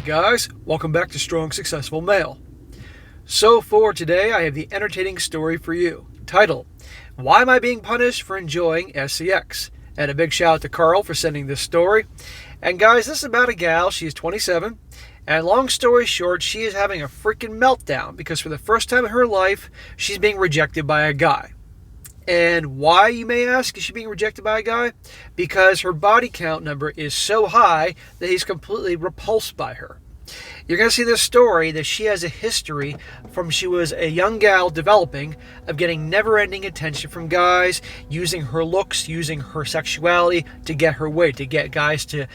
guys, welcome back to Strong Successful Male. So for today, I have the entertaining story for you, titled, Why Am I Being Punished for Enjoying SEX? And a big shout out to Carl for sending this story. And guys, this is about a gal, she's 27, and long story short, she is having a freaking meltdown because for the first time in her life, she's being rejected by a guy. And why, you may ask, is she being rejected by a guy? Because her body count number is so high that he's completely repulsed by her. You're going to see this story that she has a history from she was a young gal developing of getting never-ending attention from guys, using her looks, using her sexuality to get her way, to get guys to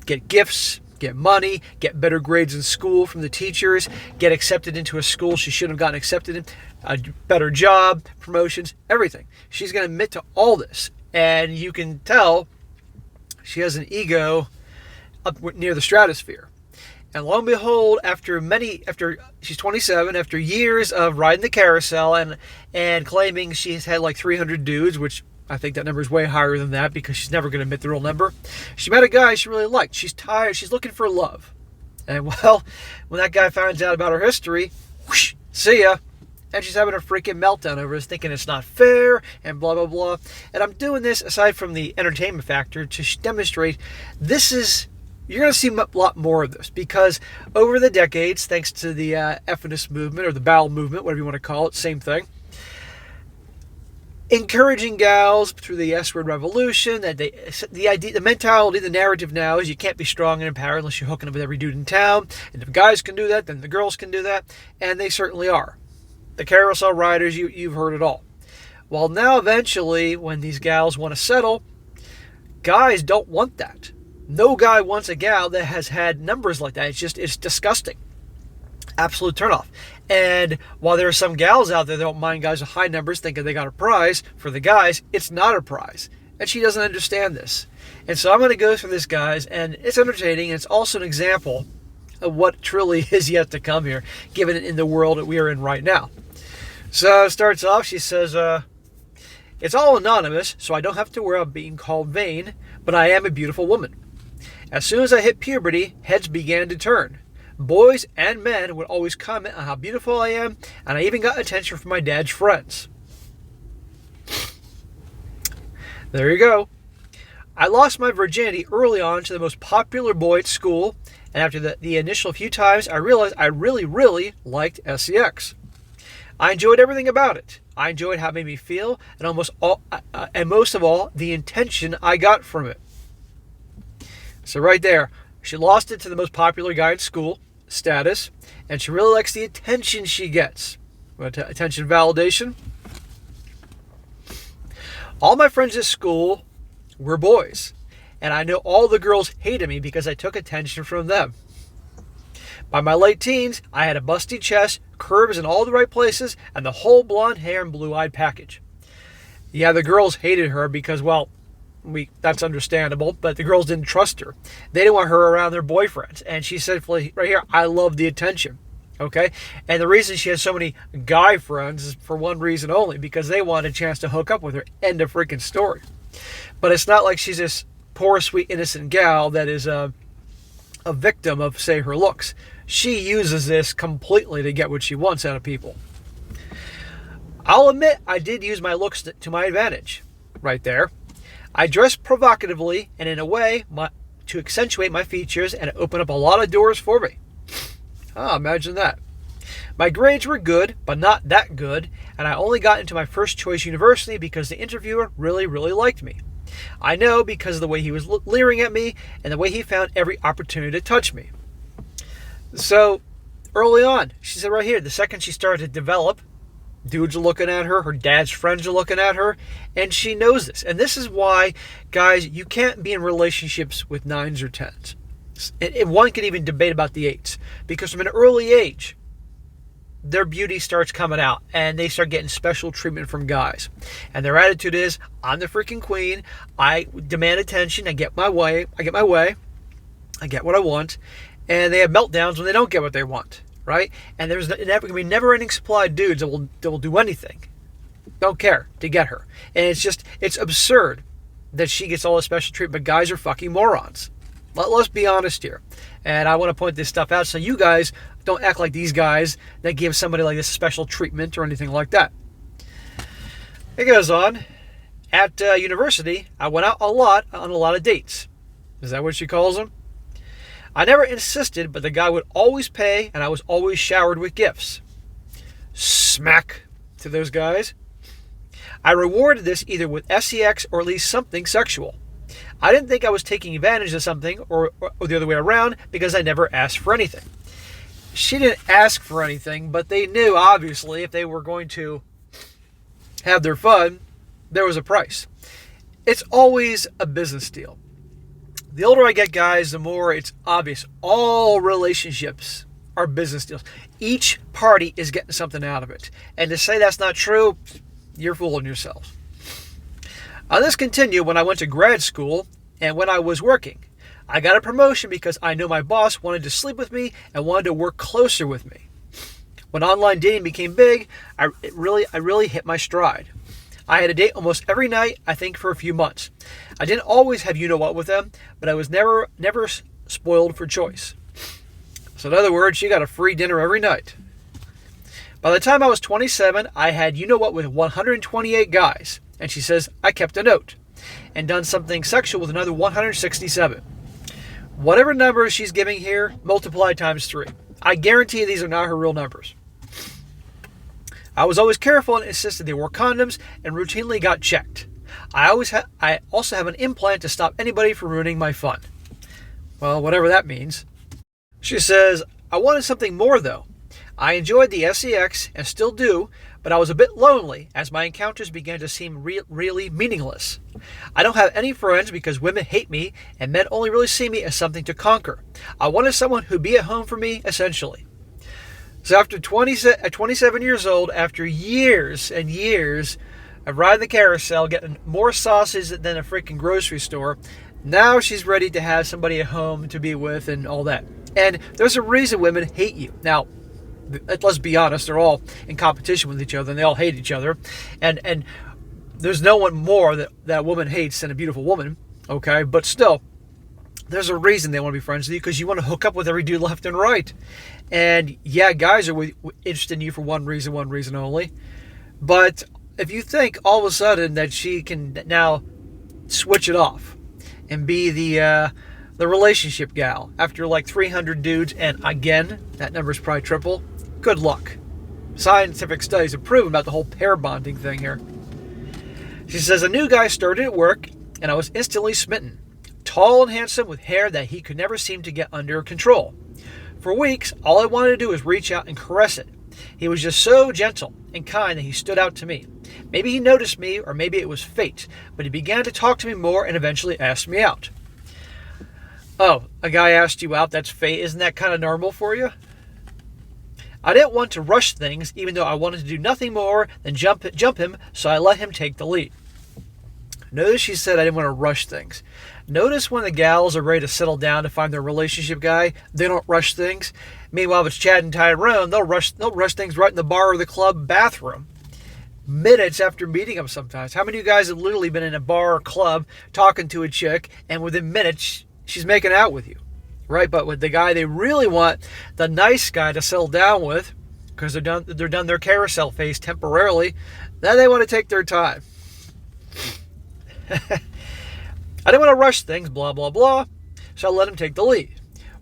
get gifts, get money, get better grades in school from the teachers, get accepted into a school she shouldn't have gotten accepted in, a better job, promotions, everything. She's going to admit to all this. And you can tell she has an ego up near the stratosphere. And lo and behold, after she's 27, after years of riding the carousel and claiming she's had like 300 dudes, which I think that number is way higher than that because she's never going to admit the real number. She met a guy she really liked. She's tired. She's looking for love. And well, when that guy finds out about her history, whoosh, see ya. And she's having a freaking meltdown over this, thinking it's not fair and blah, blah, blah. And I'm doing this aside from the entertainment factor to demonstrate you're going to see a lot more of this because over the decades, thanks to the feminist movement or the bowel movement, whatever you want to call it, same thing, encouraging gals through the S-word revolution, that the idea, the mentality, the narrative now is you can't be strong and empowered unless you're hooking up with every dude in town. And if guys can do that, then the girls can do that. And they certainly are. The carousel riders, you've heard it all. Well, now eventually, when these gals want to settle, guys don't want that. No guy wants a gal that has had numbers like that. It's disgusting. Absolute turnoff. And while there are some gals out there that don't mind guys with high numbers thinking they got a prize, for the guys, it's not a prize. And she doesn't understand this. And so I'm going to go through this, guys, and it's entertaining, and it's also an example of what truly is yet to come here, given in the world that we are in right now. So it starts off, she says, it's all anonymous, so I don't have to worry about being called vain, but I am a beautiful woman. As soon as I hit puberty, heads began to turn. Boys and men would always comment on how beautiful I am, and I even got attention from my dad's friends. There you go. I lost my virginity early on to the most popular boy at school, and after the initial few times, I realized I really, really liked sex. I enjoyed everything about it. I enjoyed how it made me feel, and most of all, the intention I got from it. So right there, she lost it to the most popular guy at school, status, and she really likes the attention she gets. Attention validation. All my friends at school were boys, and I know all the girls hated me because I took attention from them. By my late teens, I had a busty chest, curves in all the right places, and the whole blonde hair and blue-eyed package. Yeah, the girls hated her because, well, that's understandable, but the girls didn't trust her. They didn't want her around their boyfriends. And she said, right here, I love the attention. Okay? And the reason she has so many guy friends is for one reason only, because they want a chance to hook up with her. End of freaking story. But it's not like she's this poor, sweet, innocent gal that is a victim of, say, her looks. She uses this completely to get what she wants out of people. I'll admit I did use my looks to my advantage. Right there. I dressed provocatively and in a way to accentuate my features and open up a lot of doors for me. Imagine that. My grades were good, but not that good, and I only got into my first choice university because the interviewer really, really liked me. I know because of the way he was leering at me and the way he found every opportunity to touch me. So, early on, she said right here, the second she started to develop, dudes are looking at her, her dad's friends are looking at her, and she knows this. And this is why, guys, you can't be in relationships with 9s or 10s. And one can even debate about the 8s. Because from an early age, their beauty starts coming out, and they start getting special treatment from guys. And their attitude is, I'm the freaking queen, I demand attention, I get my way, I get what I want, and they have meltdowns when they don't get what they want. Right? And there's going to be never-ending supply of dudes that will do anything. Don't care to get her. And it's absurd that she gets all this special treatment, but guys are fucking morons. Let's be honest here. And I want to point this stuff out so you guys don't act like these guys that give somebody like this special treatment or anything like that. It goes on. At university, I went out on a lot of dates. Is that what she calls them? I never insisted, but the guy would always pay, and I was always showered with gifts. Smack to those guys. I rewarded this either with sex or at least something sexual. I didn't think I was taking advantage of something or the other way around because I never asked for anything. She didn't ask for anything, but they knew, obviously, if they were going to have their fun, there was a price. It's always a business deal. The older I get, guys, the more it's obvious. All relationships are business deals. Each party is getting something out of it. And to say that's not true, you're fooling yourselves. This continued when I went to grad school and when I was working. I got a promotion because I know my boss wanted to sleep with me and wanted to work closer with me. When online dating became big, I really hit my stride. I had a date almost every night, I think for a few months. I didn't always have you-know-what with them, but I was never spoiled for choice. So in other words, she got a free dinner every night. By the time I was 27, I had you-know-what with 128 guys. And she says, I kept a note. And done something sexual with another 167. Whatever numbers she's giving here, multiply times 3. I guarantee these are not her real numbers. I was always careful and insisted they wore condoms and routinely got checked. I also have an implant to stop anybody from ruining my fun. Well, whatever that means. She says, I wanted something more though. I enjoyed the sex and still do, but I was a bit lonely as my encounters began to seem really meaningless. I don't have any friends because women hate me and men only really see me as something to conquer. I wanted someone who'd be at home for me, essentially. So at 27 years old, after years and years of riding the carousel, getting more sausage than a freaking grocery store, now she's ready to have somebody at home to be with and all that. And there's a reason women hate you. Now, let's be honest, they're all in competition with each other and they all hate each other. And there's no one more that a woman hates than a beautiful woman, okay? But still, there's a reason they want to be friends with you, because you want to hook up with every dude left and right. And yeah, guys are interested in you for one reason only. But if you think all of a sudden that she can now switch it off and be the relationship gal after like 300 dudes, and again, that number is probably triple, good luck. Scientific studies have proven about the whole pair bonding thing here. She says, a new guy started at work and I was instantly smitten. Tall and handsome with hair that he could never seem to get under control. For weeks, all I wanted to do was reach out and caress it. He was just so gentle and kind that he stood out to me. Maybe he noticed me, or maybe it was fate, but he began to talk to me more and eventually asked me out. Oh, a guy asked you out, that's fate. Isn't that kind of normal for you? I didn't want to rush things, even though I wanted to do nothing more than jump him, so I let him take the lead. Notice she said I didn't want to rush things. Notice when the gals are ready to settle down to find their relationship guy, they don't rush things. Meanwhile, if it's Chad and Tyrone, they'll rush things right in the bar or the club bathroom. Minutes after meeting them sometimes. How many of you guys have literally been in a bar or club talking to a chick, and within minutes, she's making out with you? Right? But with the guy they really want, the nice guy to settle down with, because they're done their carousel phase temporarily, then they want to take their time. I didn't want to rush things, blah, blah, blah, so I let him take the lead.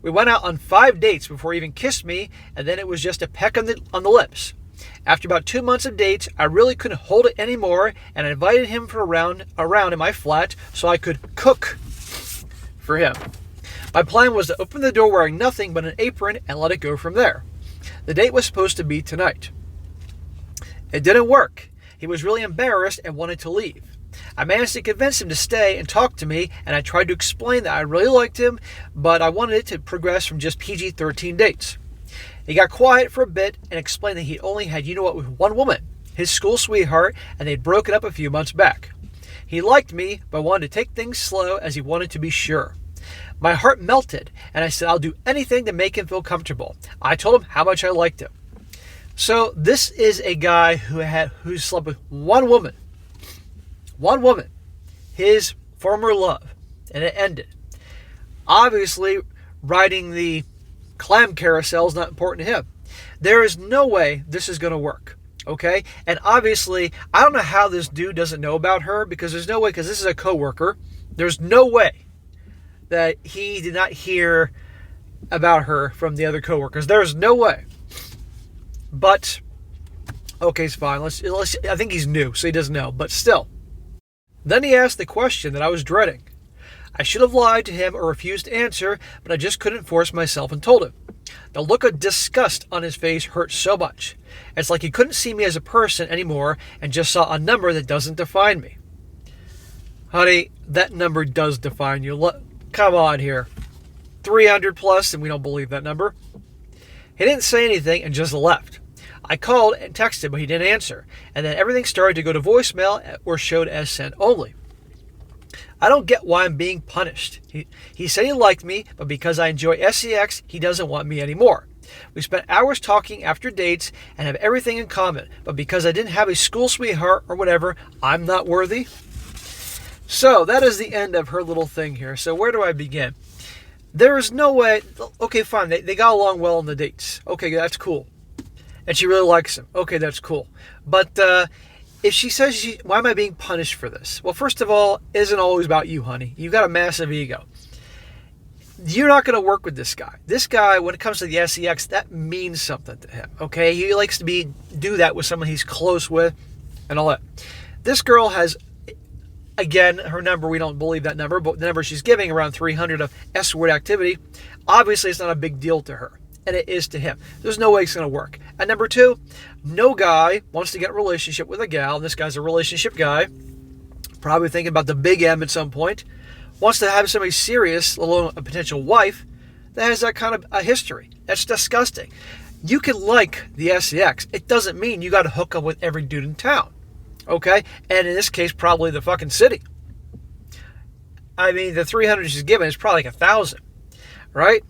We went out on 5 dates before he even kissed me, and then it was just a peck on the lips. After about 2 months of dates, I really couldn't hold it anymore, and I invited him for a round in my flat so I could cook for him. My plan was to open the door wearing nothing but an apron and let it go from there. The date was supposed to be tonight. It didn't work. He was really embarrassed and wanted to leave. I managed to convince him to stay and talk to me, and I tried to explain that I really liked him, but I wanted it to progress from just PG-13 dates. He got quiet for a bit and explained that he only had you-know-what with one woman, his school sweetheart, and they'd broken up a few months back. He liked me, but wanted to take things slow as he wanted to be sure. My heart melted, and I said I'll do anything to make him feel comfortable. I told him how much I liked him. So this is a guy who slept with one woman. One woman, his former love, and it ended. Obviously, riding the clam carousel is not important to him. There is no way this is going to work. Okay? And obviously, I don't know how this dude doesn't know about her, because there's no way, because this is a coworker. There's no way that he did not hear about her from the other coworkers. There's no way. But okay, it's fine. Let's. I think he's new, so he doesn't know. But still. Then he asked the question that I was dreading. I should have lied to him or refused to answer, but I just couldn't force myself and told him. The look of disgust on his face hurt so much. It's like he couldn't see me as a person anymore and just saw a number that doesn't define me. Honey, that number does define you. Come on here. 300 plus, and we don't believe that number. He didn't say anything and just left. I called and texted, but he didn't answer. And then everything started to go to voicemail or showed as sent only. I don't get why I'm being punished. He said he liked me, but because I enjoy sex, he doesn't want me anymore. We spent hours talking after dates and have everything in common, but because I didn't have a school sweetheart or whatever, I'm not worthy. So that is the end of her little thing here. So where do I begin? There is no way. Okay, fine. They got along well on the dates. Okay, that's cool. And she really likes him. Okay, that's cool. But if she says, why am I being punished for this? Well, first of all, it isn't always about you, honey. You've got a massive ego. You're not going to work with this guy. This guy, when it comes to the sex, that means something to him. Okay, he likes to do that with someone he's close with and all that. This girl has, again, her number, we don't believe that number, but the number she's giving, around 300 of S-word activity, obviously it's not a big deal to her. And it is to him. There's no way it's going to work. And number two, no guy wants to get in a relationship with a gal, and this guy's a relationship guy, probably thinking about the big M at some point, wants to have somebody serious, let alone a potential wife, that has that kind of a history. That's disgusting. You can like the sex. It doesn't mean you got to hook up with every dude in town. Okay? And in this case, probably the fucking city. I mean, the 300 she's given is probably like 1,000. Right?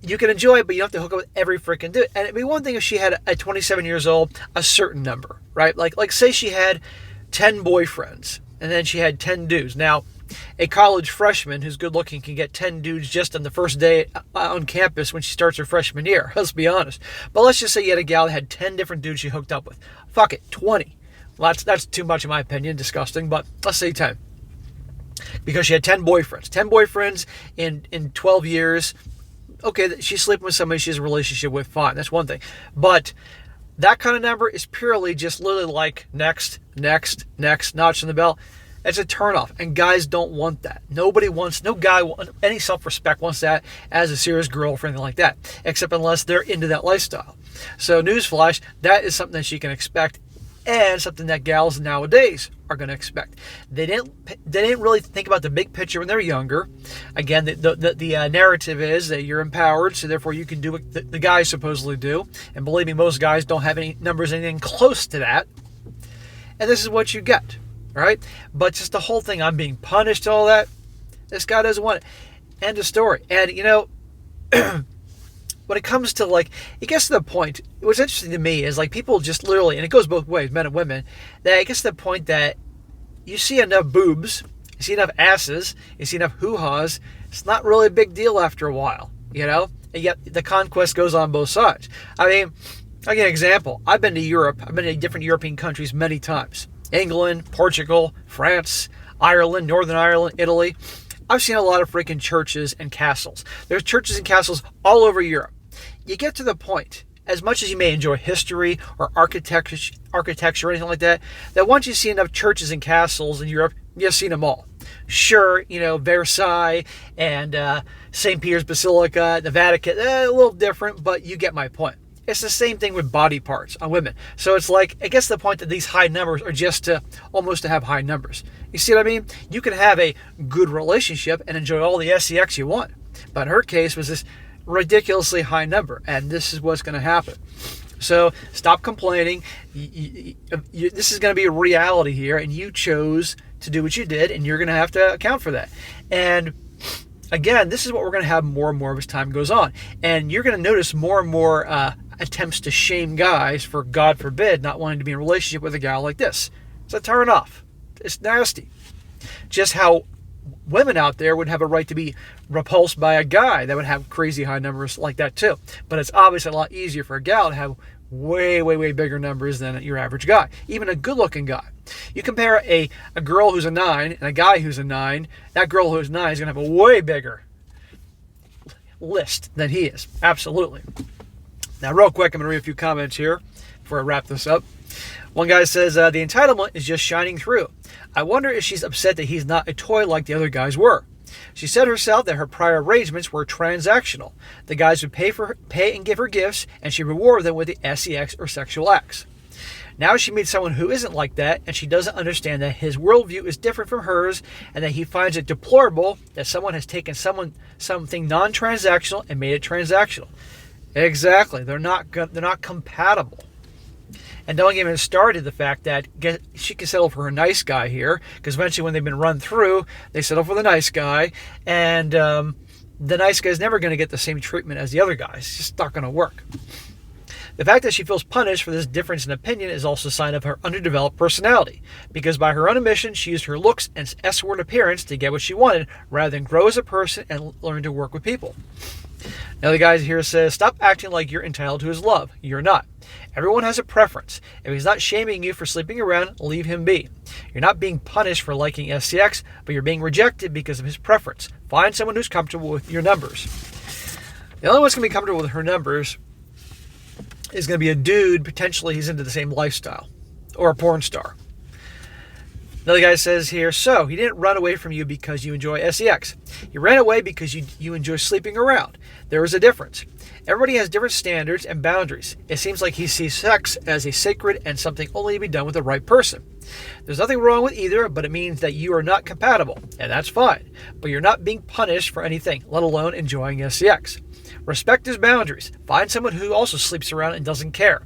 You can enjoy it, but you don't have to hook up with every freaking dude. And it'd be one thing if she had, at 27 years old, a certain number, right? Like say she had 10 boyfriends, and then she had 10 dudes. Now, a college freshman who's good looking can get 10 dudes just on the first day on campus when she starts her freshman year. Let's be honest. But let's just say you had a gal that had 10 different dudes she hooked up with. Fuck it, 20. Well, that's too much in my opinion, disgusting, but let's say 10. Because she had 10 boyfriends. 10 boyfriends in 12 years. Okay, she's sleeping with somebody she has a relationship with, fine, that's one thing. But that kind of number is purely just literally like next, notch in the belt. It's a turnoff, and guys don't want that. No guy, any self-respect wants that as a serious girlfriend, like that, except unless they're into that lifestyle. So newsflash, that is something that she can expect, and something that gals nowadays are going to expect. They didn't really think about the big picture when they're younger. Again, the narrative is that you're empowered, so therefore you can do what the guys supposedly do. And believe me, most guys don't have any numbers anything close to that. And this is what you get, right? But just the whole thing, I'm being punished, all that, this guy doesn't want it. End of story. And, when it comes to, it gets to the point, what's interesting to me is, people just literally, and it goes both ways, men and women, that it gets to the point that you see enough boobs, you see enough asses, you see enough hoo-haws, it's not really a big deal after a while, And yet the conquest goes on both sides. I mean, I'll give you an example. I've been to Europe. I've been to different European countries many times. England, Portugal, France, Ireland, Northern Ireland, Italy. I've seen a lot of freaking churches and castles. There's churches and castles all over Europe. You get to the point, as much as you may enjoy history or architecture or anything like that, that once you see enough churches and castles in Europe, you've seen them all. Sure, Versailles and St. Peter's Basilica, the Vatican, a little different, but you get my point. It's the same thing with body parts on women. So it's it gets to the point that these high numbers are just almost to have high numbers. You see what I mean? You can have a good relationship and enjoy all the sex you want. But in her case was this ridiculously high number, and this is what's going to happen. So stop complaining. This is going to be a reality here, and you chose to do what you did, and you're going to have to account for that. And again, this is what we're going to have more and more as time goes on. And you're going to notice more and more attempts to shame guys for, God forbid, not wanting to be in a relationship with a gal like this. It's a turn off. It's nasty. Just how women out there would have a right to be repulsed by a guy that would have crazy high numbers like that too. But it's obviously a lot easier for a gal to have way, way, way bigger numbers than your average guy, even a good-looking guy. You compare a girl who's a 9 and a guy who's a 9, that girl who's 9 is going to have a way bigger list than he is. Absolutely. Now, real quick, I'm going to read a few comments here before I wrap this up. One guy says, the entitlement is just shining through. I wonder if she's upset that he's not a toy like the other guys were. She said herself that her prior arrangements were transactional. The guys would pay and give her gifts, and she rewarded them with the sex or sexual acts. Now she meets someone who isn't like that, and she doesn't understand that his worldview is different from hers, and that he finds it deplorable that someone has taken something non-transactional and made it transactional. Exactly. They're not compatible. And don't get me started the fact that she can settle for a nice guy here, because eventually when they've been run through, they settle for the nice guy, and the nice guy is never going to get the same treatment as the other guy. It's just not going to work. The fact that she feels punished for this difference in opinion is also a sign of her underdeveloped personality, because by her own admission, she used her looks and S-word appearance to get what she wanted, rather than grow as a person and learn to work with people. Now the guy here says, stop acting like you're entitled to his love. You're not. Everyone has a preference. If he's not shaming you for sleeping around, leave him be. You're not being punished for liking SCX, but you're being rejected because of his preference. Find someone who's comfortable with your numbers. The only one that's going to be comfortable with her numbers is going to be a dude, potentially he's into the same lifestyle, or a porn star. Another guy says here, so he didn't run away from you because you enjoy sex. He ran away because you enjoy sleeping around. There is a difference. Everybody has different standards and boundaries. It seems like he sees sex as a sacred and something only to be done with the right person. There's nothing wrong with either, but it means that you are not compatible, and that's fine. But you're not being punished for anything, let alone enjoying sex. Respect his boundaries. Find someone who also sleeps around and doesn't care.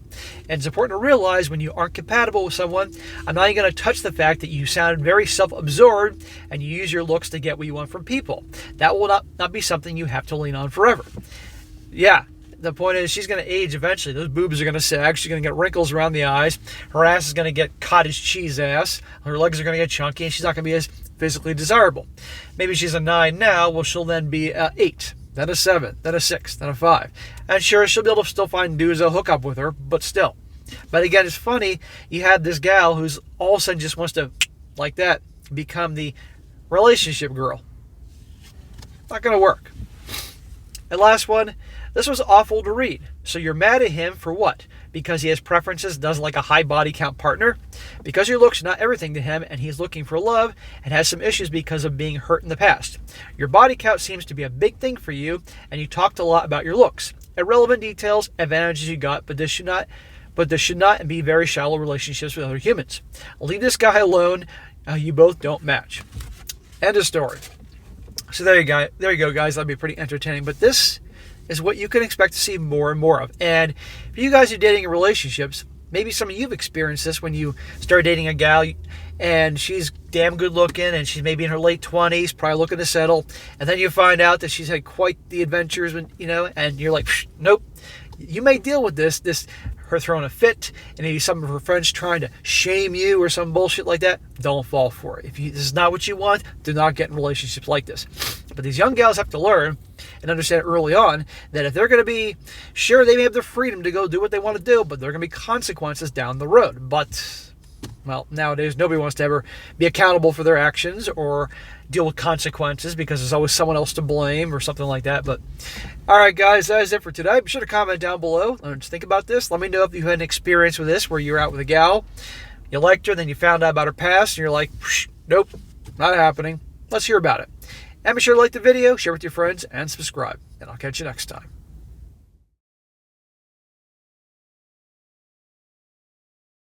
And it's important to realize when you aren't compatible with someone, I'm not even going to touch the fact that you sound very self-absorbed and you use your looks to get what you want from people. That will not be something you have to lean on forever. Yeah, the point is she's going to age eventually. Those boobs are going to sag. She's going to get wrinkles around the eyes. Her ass is going to get cottage cheese ass. Her legs are going to get chunky, and she's not going to be as physically desirable. Maybe she's a 9 now. Well, she'll then be 8. Then a 7, then a 6, then a 5. And sure, she'll be able to still find dudes that'll hook up with her, but still. But again, it's funny, you had this gal who's all of a sudden just wants to, like that, become the relationship girl. Not going to work. And last one, this was awful to read. So you're mad at him for what? Because he has preferences, doesn't like a high body count partner? Because your looks are not everything to him and he's looking for love and has some issues because of being hurt in the past. Your body count seems to be a big thing for you and you talked a lot about your looks. Irrelevant details, advantages you got, but this should not be very shallow relationships with other humans. Leave this guy alone. You both don't match. End of story. So there you go, guys. That'll be pretty entertaining. But this is what you can expect to see more and more of. And if you guys are dating in relationships, maybe some of you've experienced this when you start dating a gal and she's damn good looking and she's maybe in her late 20s, probably looking to settle. And then you find out that she's had quite the adventures, and you're like, nope. You may deal with this, her throwing a fit, and maybe some of her friends trying to shame you or some bullshit like that. Don't fall for it. If this is not what you want, do not get in relationships like this. But these young gals have to learn and understand early on that if they're going to be, sure, they may have the freedom to go do what they want to do, but there are going to be consequences down the road. But, well, nowadays nobody wants to ever be accountable for their actions or deal with consequences because there's always someone else to blame or something like that. But all right, guys, that is it for today. Be sure to comment down below. Let's think about this. Let me know if you had an experience with this where you're out with a gal, you liked her, then you found out about her past, and you're like, nope, not happening. Let's hear about it. And be sure to like the video, share with your friends, and subscribe. And I'll catch you next time.